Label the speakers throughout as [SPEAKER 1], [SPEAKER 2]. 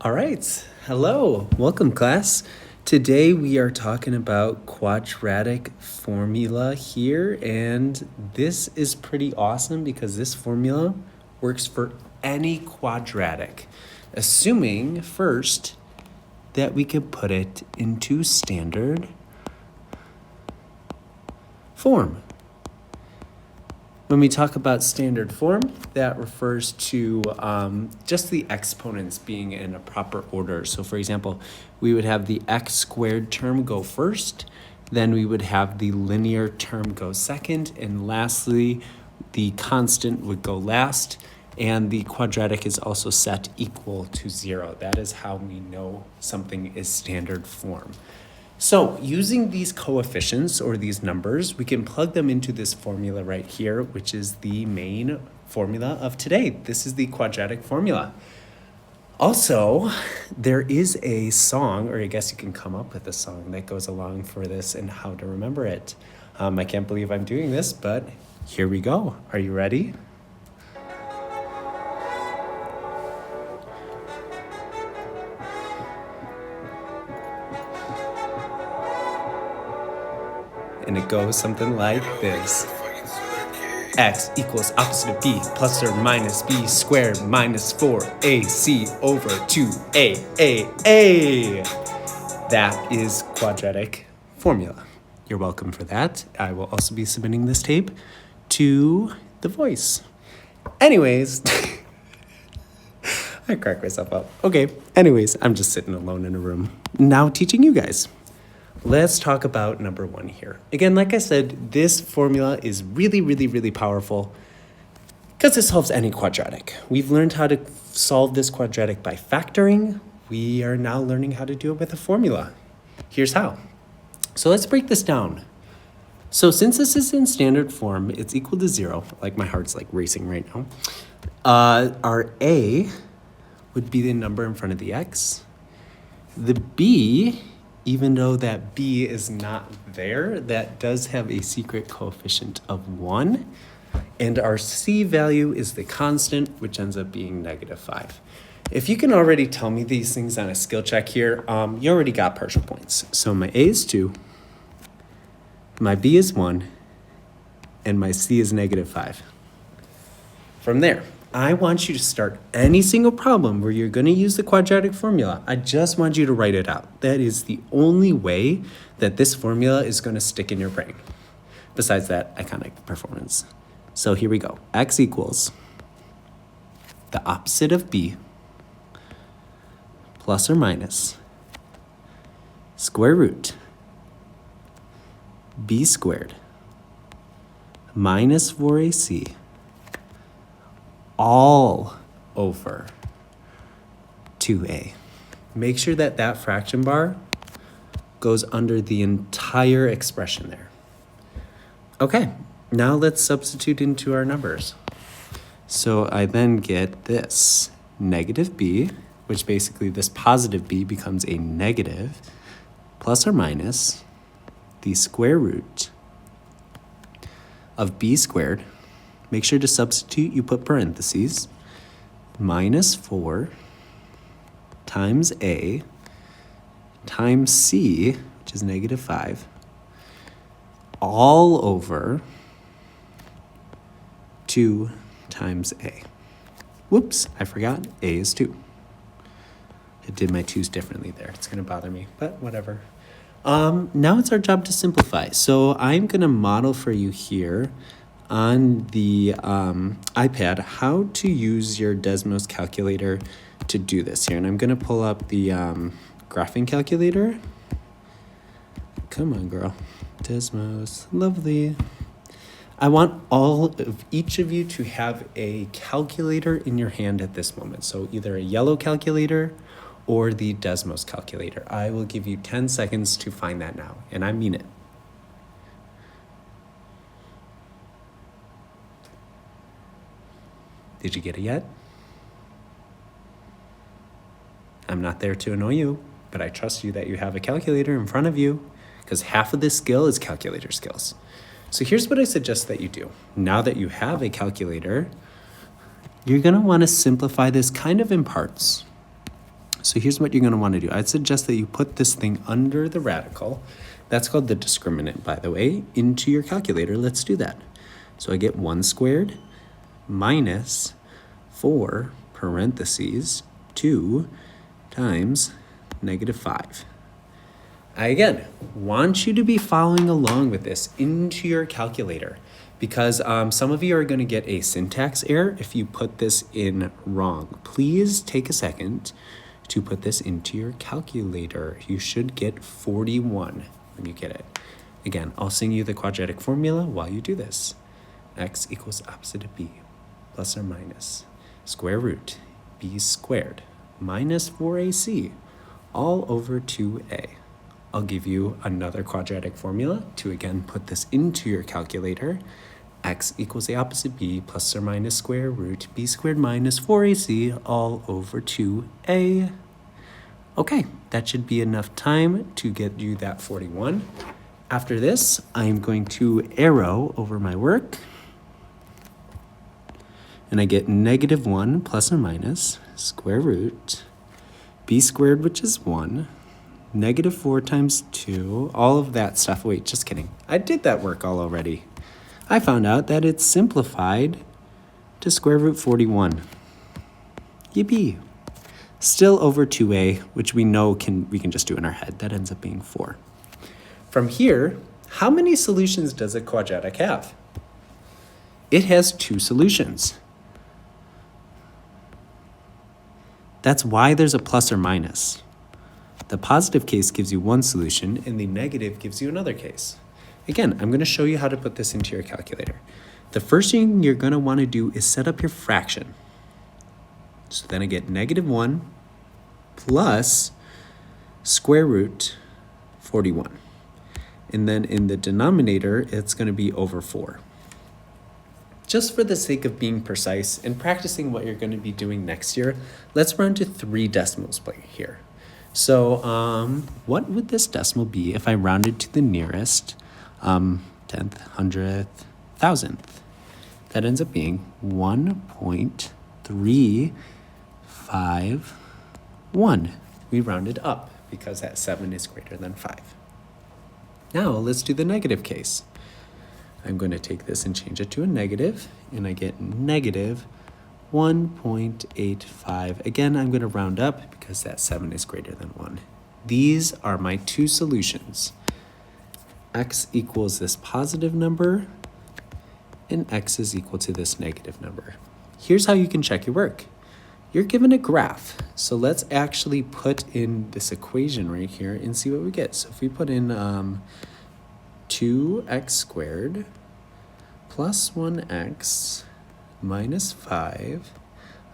[SPEAKER 1] All right, hello, welcome class. Today we are talking about quadratic formula here, and this is pretty awesome because this formula works for any quadratic, assuming first that we can put it into standard form. When we talk about standard form, that refers to just the exponents being in a proper order. So for example, we would have the x squared term go first, then we would have the linear term go second, and lastly, the constant would go last, and the quadratic is also set equal to 0. That is how we know something is standard form. So using these coefficients or these numbers, we can plug them into this formula right here, which is the main formula of today. This is the quadratic formula. Also, there is a song, or I guess you can come up with a song that goes along for this and how to remember it. I can't believe I'm doing this, but here we go. Are you ready? And it goes something like this. X equals opposite of b plus or minus b squared minus 4ac over 2a. That is quadratic formula. You're welcome for that. I will also be submitting this tape to The Voice. Anyways, I crack myself up. Okay, anyways, I'm just sitting alone in a room now teaching you guys. Let's talk about number 1 here. Again, like I said, this formula is really powerful because it solves any quadratic. We've learned how to solve this quadratic by factoring. We are now learning how to do it with a formula. Here's how. So let's break this down. So since this is in standard form, it's equal to 0. Like my heart's like racing right now. Our a would be the number in front of the x. The b, even though that b is not there, that does have a secret coefficient of 1. And our c value is the constant, which ends up being -5. If you can already tell me these things on a skill check here, you already got partial points. So my a is 2, my b is 1, and my c is -5. From there, I want you to start any single problem where you're going to use the quadratic formula. I just want you to write it out. That is the only way that this formula is going to stick in your brain, besides that iconic performance. So here we go. X equals the opposite of b plus or minus square root b squared minus 4ac all over 2a. Make sure that that fraction bar goes under the entire expression there. Okay, now let's substitute into our numbers. So I then get this negative b, which basically this positive b becomes a negative, plus or minus the square root of b squared. Make sure to substitute, you put parentheses, minus 4 times a times c, which is -5, all over 2 times a. Whoops, I forgot, a is 2. I did my 2's differently there. It's gonna bother me, but whatever. Now it's our job to simplify. So I'm gonna model for you here on the iPad how to use your Desmos calculator to do this here. And I'm going to pull up the graphing calculator. Come on, girl. Desmos, lovely. I want each of you to have a calculator in your hand at this moment. So either a yellow calculator or the Desmos calculator. I will give you 10 seconds to find that now, and I mean it. Did you get it yet? I'm not there to annoy you, but I trust you that you have a calculator in front of you because half of this skill is calculator skills. So here's what I suggest that you do. Now that you have a calculator, you're gonna wanna simplify this kind of in parts. So here's what you're going to want to do. I'd suggest that you put this thing under the radical. That's called the discriminant, by the way, into your calculator. Let's do that. So I get 1 squared minus 4 parentheses 2 times -5. I, again, want you to be following along with this into your calculator because some of you are going to get a syntax error if you put this in wrong. Please take a second to put this into your calculator. You should get 41 when you get it. Again, I'll sing you the quadratic formula while you do this. X equals opposite of b plus or minus square root b squared minus 4ac all over 2a. I'll give you another quadratic formula to again put this into your calculator. X equals the opposite b plus or minus square root b squared minus 4ac all over 2a. Okay, that should be enough time to get you that 41. After this, I'm going to arrow over my work. And I get -1 plus or minus square root b squared, which is 1, -4 times 2, all of that stuff. Wait, just kidding. I did that work all already. I found out that it's simplified to square root 41. Yippee. Still over 2a, which we know we can just do in our head. That ends up being 4. From here, how many solutions does a quadratic have? It has 2 solutions. That's why there's a plus or minus. The positive case gives you 1 solution, and the negative gives you another case. Again, I'm going to show you how to put this into your calculator. The first thing you're going to want to do is set up your fraction. So then I get -1 plus square root 41. And then in the denominator, it's going to be over 4. Just for the sake of being precise and practicing what you're going to be doing next year, let's run to 3 decimals here. So what would this decimal be if I rounded to the nearest 10th, 100th, 1000th? That ends up being 1.351. We rounded up because that 7 is greater than 5. Now let's do the negative case. I'm going to take this and change it to a negative, and I get -1.85. Again, I'm going to round up because that 7 is greater than 1. These are my 2 solutions. X equals this positive number, and x is equal to this negative number. Here's how you can check your work. You're given a graph, so let's actually put in this equation right here and see what we get. So if we put in 2x squared plus 1x minus 5,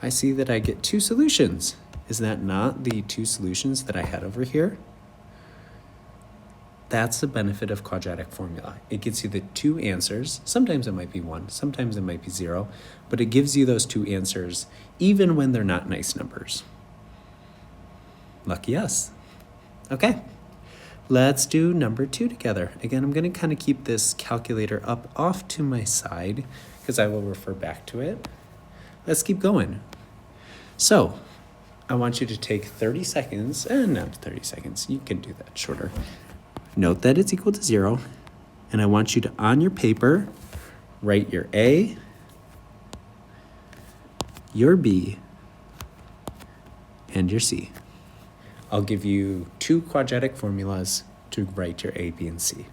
[SPEAKER 1] I see that I get 2 solutions. Is that not the 2 solutions that I had over here? That's the benefit of quadratic formula. It gives you the 2 answers. Sometimes it might be 1, sometimes it might be 0, but it gives you those 2 answers even when they're not nice numbers. Lucky us. Okay, let's do number 2 together. Again, I'm going to kind of keep this calculator up off to my side because I will refer back to it. Let's keep going. So I want you to take 30 seconds, and not 30 seconds, you can do that shorter. Note that it's equal to 0, and I want you to, on your paper, write your A, your B, and your C. I'll give you 2 quadratic formulas to write your A, B, and C.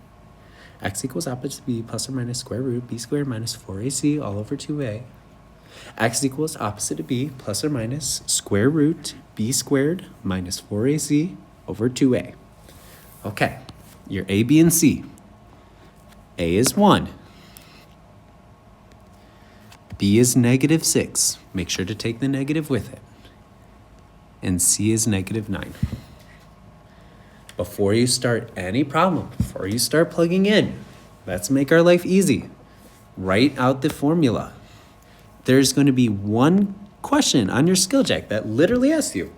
[SPEAKER 1] X equals opposite b plus or minus square root b squared minus 4ac all over 2a. X equals opposite of b plus or minus square root b squared minus 4ac over 2a. Okay, your A, B, and C. A is 1. B is -6. Make sure to take the negative with it. And C is -9. Before you start any problem, before you start plugging in, let's make our life easy. Write out the formula. There's going to be one question on your skill check that literally asks you,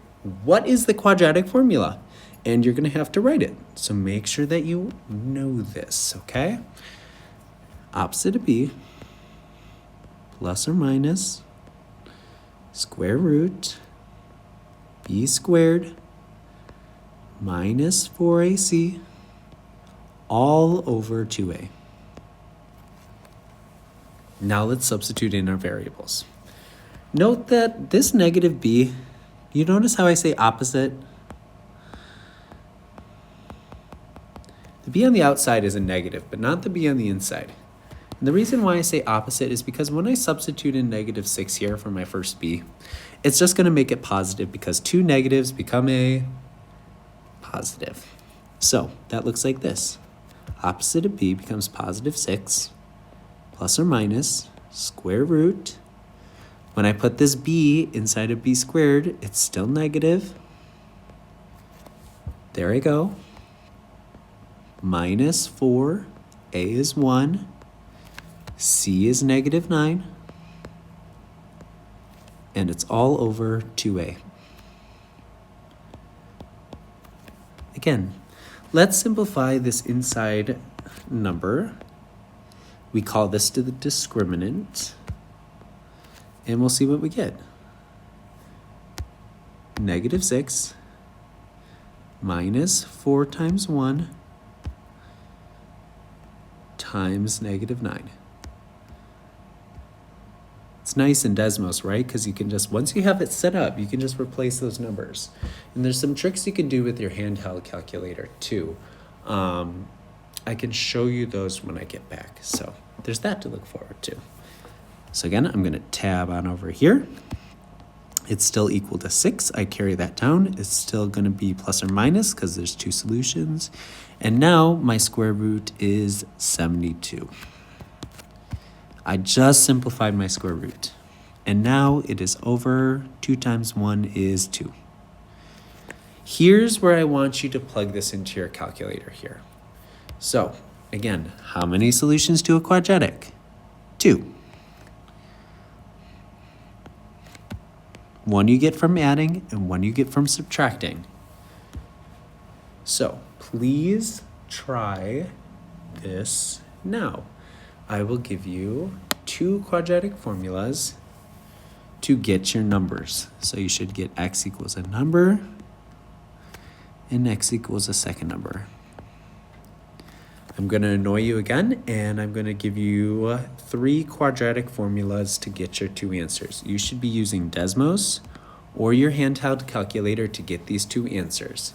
[SPEAKER 1] what is the quadratic formula? And you're going to have to write it. So make sure that you know this, okay? Opposite of b plus or minus square root b squared minus 4ac all over 2a. Now let's substitute in our variables. Note that this negative b, you notice how I say opposite? The b on the outside is a negative, but not the b on the inside. And the reason why I say opposite is because when I substitute in -6 here for my first b, it's just going to make it positive because two negatives become a positive. So that looks like this. Opposite of b becomes +6 plus or minus square root. When I put this b inside of b squared, it's still negative. There I go. Minus 4, a is 1, c is -9, and it's all over 2a. Again, let's simplify this inside number. We call this to the discriminant, and we'll see what we get. -6 minus 4 times 1 times -9. It's nice in Desmos, right? Because you can just, once you have it set up, you can just replace those numbers. And there's some tricks you can do with your handheld calculator too. I can show you those when I get back. So there's that to look forward to. So again, I'm gonna tab on over here. It's still equal to 6. I carry that down. It's still gonna be plus or minus because there's two solutions. And now my square root is 72. I just simplified my square root. And now it is over 2 times 1 is 2. Here's where I want you to plug this into your calculator here. So again, how many solutions to a quadratic? 2. One you get from adding and one you get from subtracting. So please try this now. I will give you 2 quadratic formulas to get your numbers. So you should get x equals a number and x equals a second number. I'm going to annoy you again, and I'm going to give you 3 quadratic formulas to get your 2 answers. You should be using Desmos or your handheld calculator to get these 2 answers.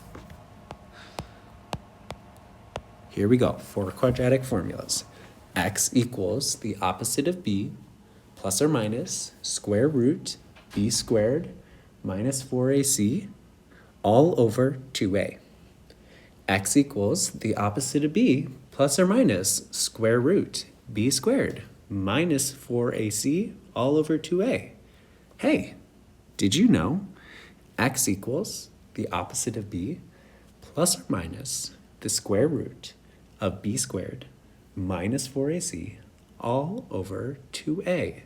[SPEAKER 1] Here we go, 4 quadratic formulas. X equals the opposite of b plus or minus square root b squared minus 4ac all over 2a. X equals the opposite of b plus or minus square root b squared minus 4ac all over 2a. Hey, did you know x equals the opposite of b plus or minus the square root of b squared minus 4ac all over 2a.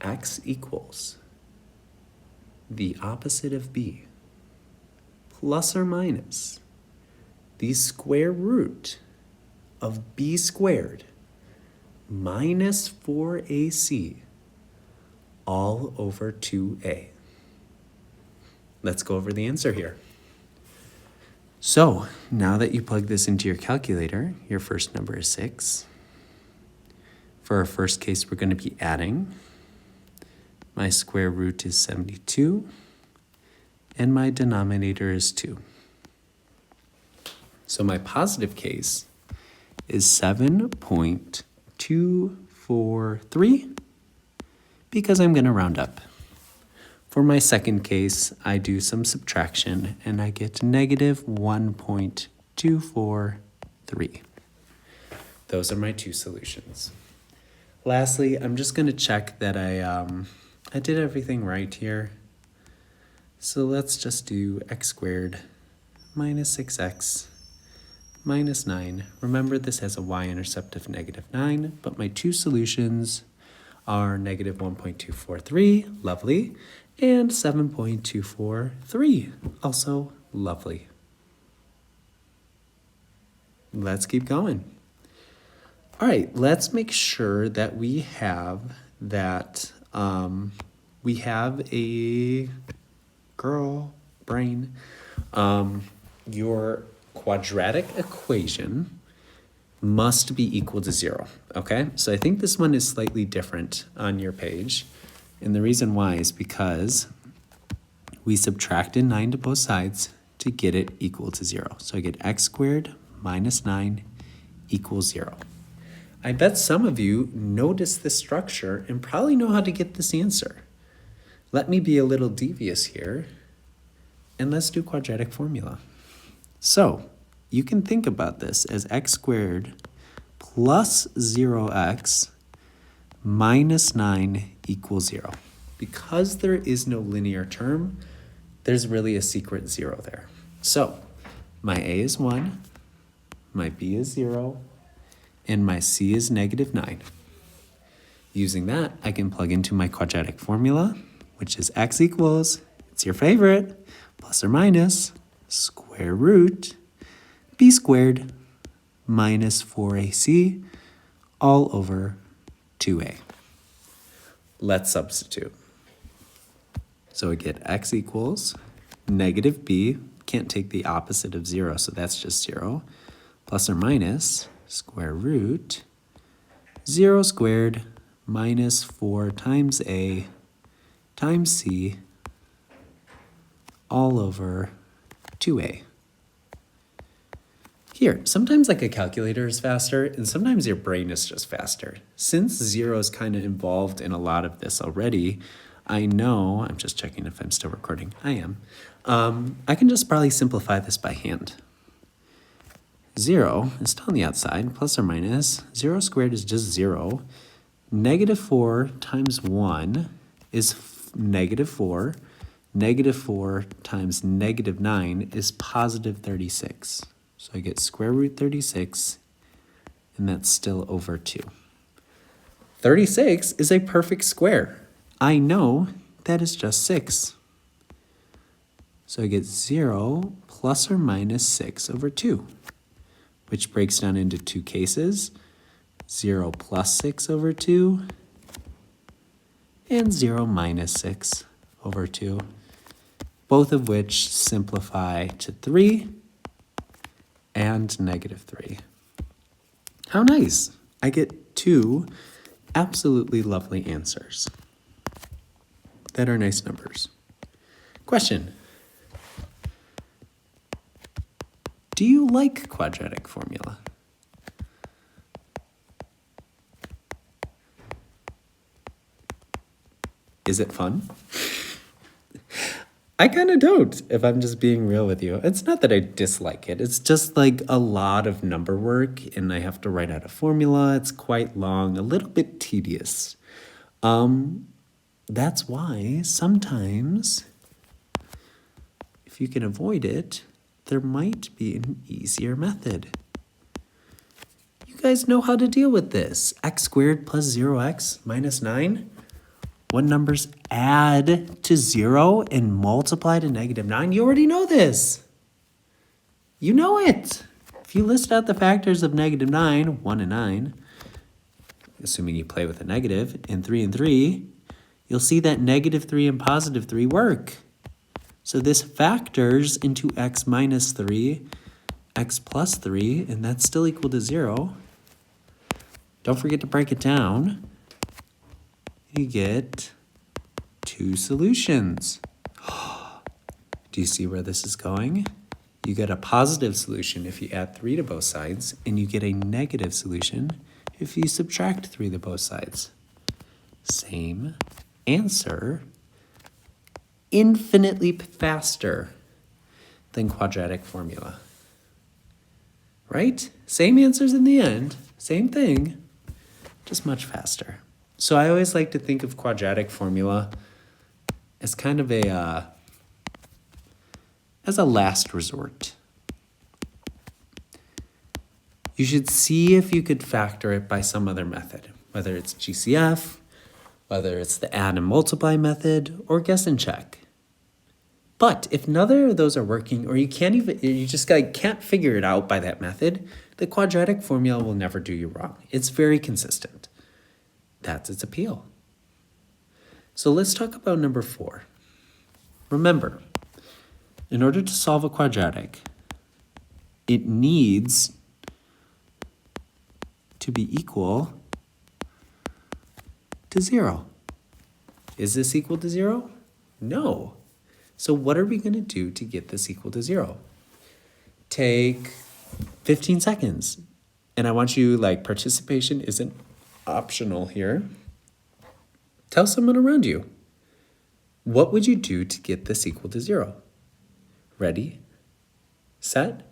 [SPEAKER 1] X equals the opposite of b plus or minus the square root of b squared minus 4ac all over 2a. Let's go over the answer here. So now that you plug this into your calculator, your first number is 6. For our first case, we're going to be adding. My square root is 72, and my denominator is 2. So my positive case is 7.243 because I'm going to round up. For my second case, I do some subtraction and I get negative 1.243. Those are my 2 solutions. Lastly, I'm just going to check that I did everything right here. So let's just do x squared minus 6x minus 9. Remember, this has a y-intercept of -9, but my 2 solutions are negative 1.243, lovely, and 7.243, also lovely. Let's keep going. All right, let's make sure that we have that we have a girl brain. Your quadratic equation must be equal to 0, okay? So I think this one is slightly different on your page. And the reason why is because we subtracted 9 to both sides to get it equal to 0. So I get x squared minus 9 equals 0. I bet some of you notice this structure and probably know how to get this answer. Let me be a little devious here, and let's do quadratic formula. So you can think about this as x squared plus 0x minus 9 equals 0. Because there is no linear term, there's really a secret 0 there. So my a is 1, my b is 0, and my c is negative 9. Using that, I can plug into my quadratic formula, which is x equals, it's your favorite, plus or minus, square root, b squared minus 4ac all over 2a. Let's substitute. So we get x equals negative b, can't take the opposite of 0, so that's just 0, plus or minus square root 0 squared minus 4 times a times c all over 2a. Here, sometimes like a calculator is faster, and sometimes your brain is just faster. Since 0 is kind of involved in a lot of this already, I know, I'm just checking if I'm still recording. I am. I can just probably simplify this by hand. 0 is still on the outside, plus or minus. 0 squared is just 0. Negative 4 times 1 is negative 4. Negative 4 times negative 9 is positive 36. So I get square root 36, and that's still over 2. 36 is a perfect square. I know that is just 6. So I get 0 plus or minus 6 over 2, which breaks down into two cases, 0 plus 6 over 2, and 0 minus 6 over 2, both of which simplify to 3 and negative 3. How nice! I get two absolutely lovely answers that are nice numbers. Question. Do you like quadratic formula? Is it fun? I kind of don't, if I'm just being real with you. It's not that I dislike it. It's just like a lot of number work, and I have to write out a formula. It's quite long, a little bit tedious. That's why sometimes, if you can avoid it, there might be an easier method. You guys know how to deal with this. X squared plus 0x minus 9. What numbers add to 0 and multiply to negative 9? You already know this. You know it. If you list out the factors of negative 9, 1 and 9, assuming you play with a negative, and 3, you'll see that negative 3 and positive 3 work. So this factors into x minus 3, x plus 3, and that's still equal to 0. Don't forget to break it down. You get two solutions. Do you see where this is going? You get a positive solution if you add 3 to both sides, and you get a negative solution if you subtract 3 to both sides. Same answer, infinitely faster than quadratic formula. Right? Same answers in the end, same thing, just much faster. So I always like to think of quadratic formula as kind of as a last resort. You should see if you could factor it by some other method, whether it's GCF, whether it's the add and multiply method, or guess and check. But if neither of those are working, or you just can't figure it out by that method, the quadratic formula will never do you wrong. It's very consistent. That's its appeal. So let's talk about number 4. Remember, in order to solve a quadratic, it needs to be equal to 0. Is this equal to 0? No. So what are we going to do to get this equal to 0? Take 15 seconds. And I want you, participation isn't optional here. Tell someone around you. What would you do to get this equal to 0? Ready, set,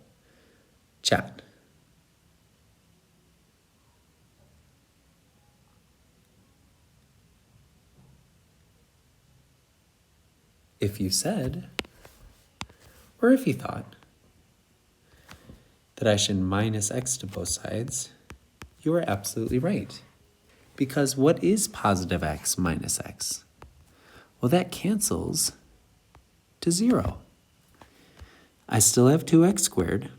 [SPEAKER 1] chat. If you said, or if you thought, that I should minus x to both sides, you are absolutely right. Because what is positive x minus x? Well, that cancels to 0. I still have 2x squared,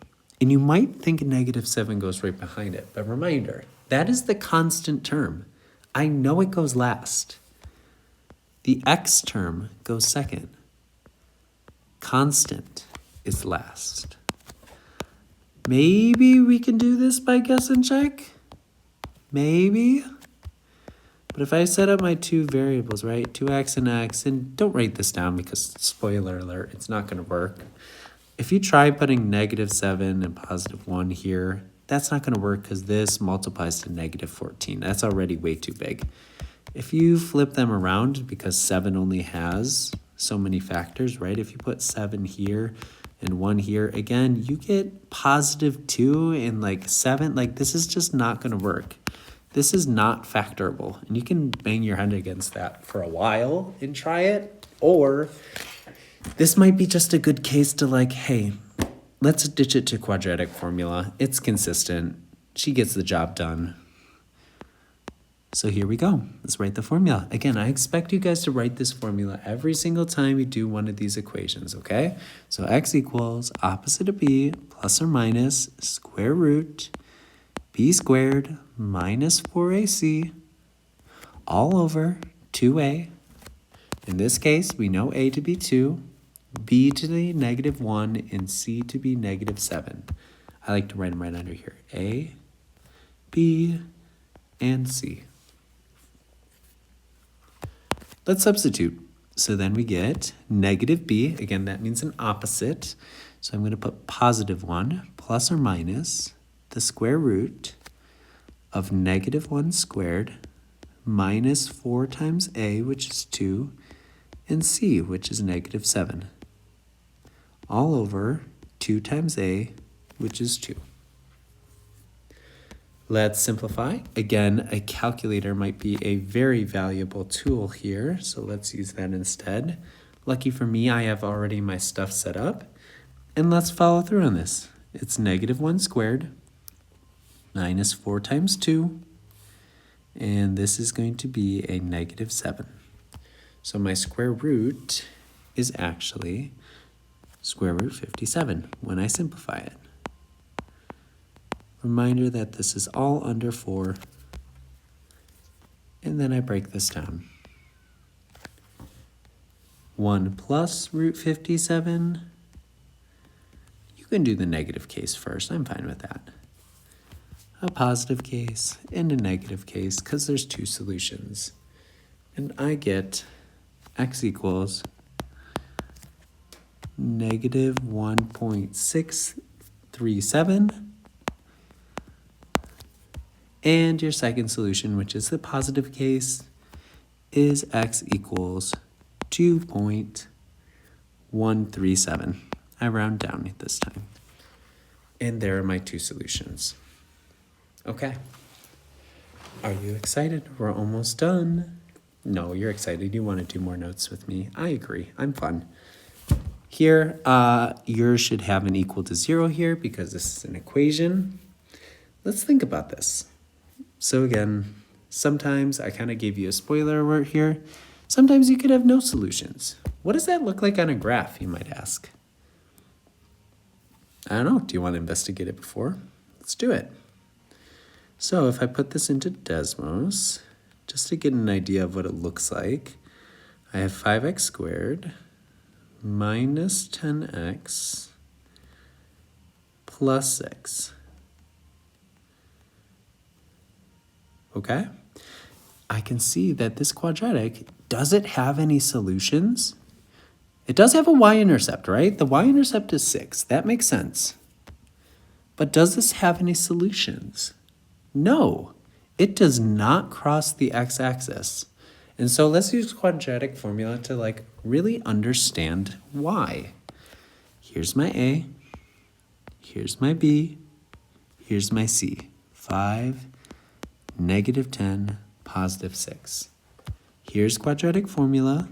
[SPEAKER 1] and you might think negative 7 goes right behind it, but reminder, that is the constant term. I know it goes last. The x term goes second. Constant is last. Maybe we can do this by guess and check? Maybe. But if I set up my two variables, right, 2x and x, and don't write this down because, spoiler alert, it's not going to work. If you try putting negative 7 and positive 1 here, that's not going to work because this multiplies to negative 14. That's already way too big. If you flip them around, because 7 only has so many factors, right? If you put 7 here and 1 here, again, you get positive 2 and 7. This is just not going to work. This is not factorable. And you can bang your head against that for a while and try it. Or this might be just a good case to hey, let's ditch it to quadratic formula. It's consistent. She gets the job done. So here we go. Let's write the formula. Again, I expect you guys to write this formula every single time you do one of these equations, okay? So x equals opposite of b plus or minus square root b squared minus 4ac all over 2a. In this case, we know a to be 2, b to be negative 1, and c to be negative 7. I like to write them right under here. A, b, and c. Let's substitute. So then we get negative b. Again, that means an opposite. So I'm going to put positive 1 plus or minus the square root of negative 1 squared minus 4 times a, which is 2, and c, which is negative 7, all over 2 times a, which is 2. Let's simplify. Again, a calculator might be a very valuable tool here, so let's use that instead. Lucky for me, I have already my stuff set up. And let's follow through on this. It's negative 1 squared minus 4 times 2, and this is going to be a negative 7. So my square root is actually square root 57 when I simplify it. Reminder that this is all under 4, and then I break this down. 1 plus root 57. You can do the negative case first. I'm fine with that. A positive case and a negative case because there's 2 solutions. And I get x equals negative 1.637. And your second solution, which is the positive case, is x equals 2.137. I round down this time. And there are my 2 solutions. Okay. Are you excited? We're almost done. No, you're excited. You want to do more notes with me. I agree. I'm fun. Here, yours should have an equal to 0 here because this is an equation. Let's think about this. So again, sometimes I kind of gave you a spoiler alert here. Sometimes you could have no solutions. What does that look like on a graph, you might ask? I don't know. Do you want to investigate it before? Let's do it. So if I put this into Desmos, just to get an idea of what it looks like, I have 5x squared minus 10x plus 6. Okay? I can see that this quadratic, does it have any solutions? It does have a y-intercept, right? The y-intercept is 6. That makes sense. But does this have any solutions? No, it does not cross the x-axis. And so let's use quadratic formula to like really understand why. Here's my a, here's my b, here's my c. 5, negative 10, positive 6. Here's quadratic formula.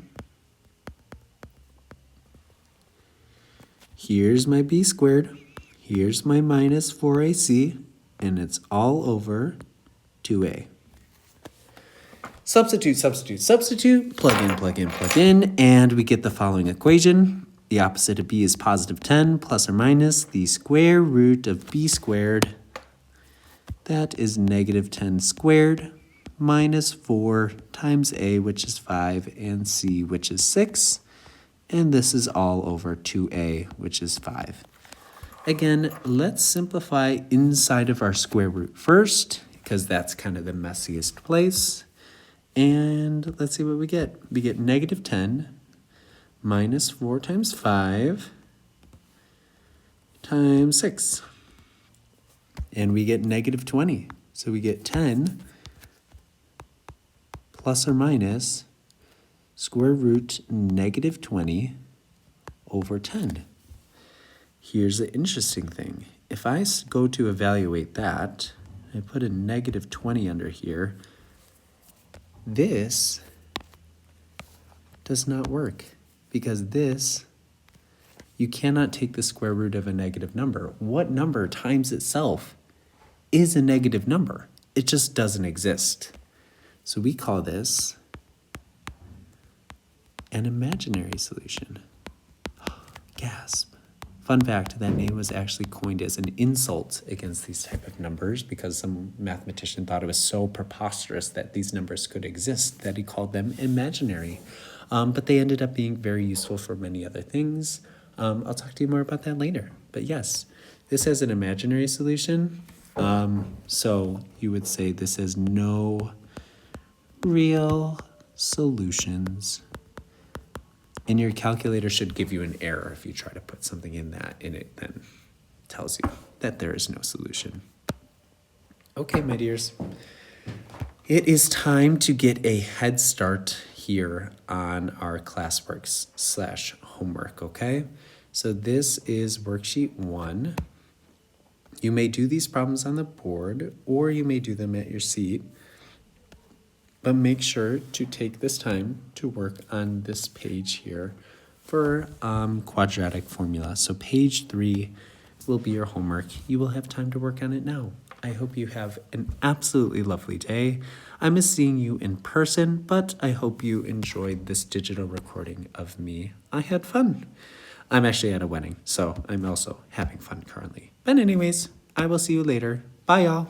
[SPEAKER 1] Here's my b squared. Here's my minus 4ac, and it's all over 2a. Substitute, substitute, substitute, plug in, plug in, plug in, and we get the following equation. The opposite of b is positive 10 plus or minus the square root of b squared. That is negative 10 squared minus 4 times a, which is 5, and c, which is 6. And this is all over 2a, which is 5. Again, let's simplify inside of our square root first, because that's kind of the messiest place. And let's see what we get. We get negative 10 minus 4 times 5 times 6. And we get negative 20. So we get 10 plus or minus square root negative 20 over 10. Here's the interesting thing. If I go to evaluate that, I put a negative 20 under here, this does not work because this, you cannot take the square root of a negative number. What number times itself is a negative number? It just doesn't exist. So we call this an imaginary solution. Gasp. Fun fact, that name was actually coined as an insult against these type of numbers because some mathematician thought it was so preposterous that these numbers could exist that he called them imaginary. But they ended up being very useful for many other things. I'll talk to you more about that later. But yes, this has an imaginary solution. So you would say this has no real solutions. And your calculator should give you an error if you try to put something in it then tells you that there is no solution. Okay, my dears. It is time to get a head start here on our classworks/homework, okay? So this is worksheet 1. You may do these problems on the board or you may do them at your seat. But make sure to take this time to work on this page here for quadratic formula. So page 3 will be your homework. You will have time to work on it now. I hope you have an absolutely lovely day. I miss seeing you in person, but I hope you enjoyed this digital recording of me. I had fun. I'm actually at a wedding, so I'm also having fun currently. But anyways, I will see you later. Bye, y'all.